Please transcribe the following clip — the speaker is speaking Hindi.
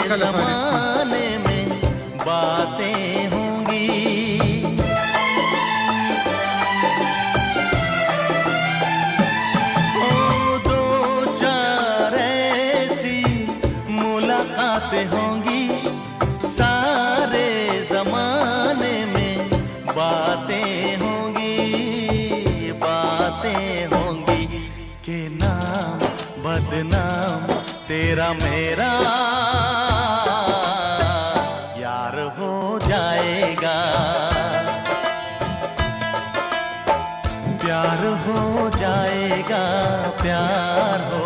जमाने में बातें होंगी। दो चार ऐसी मुलाकातें होंगी, सारे जमाने में बातें होंगी, बातें होंगी कि नाम बदनाम तेरा मेरा यार हो जाएगा, प्यार हो जाएगा, प्यार हो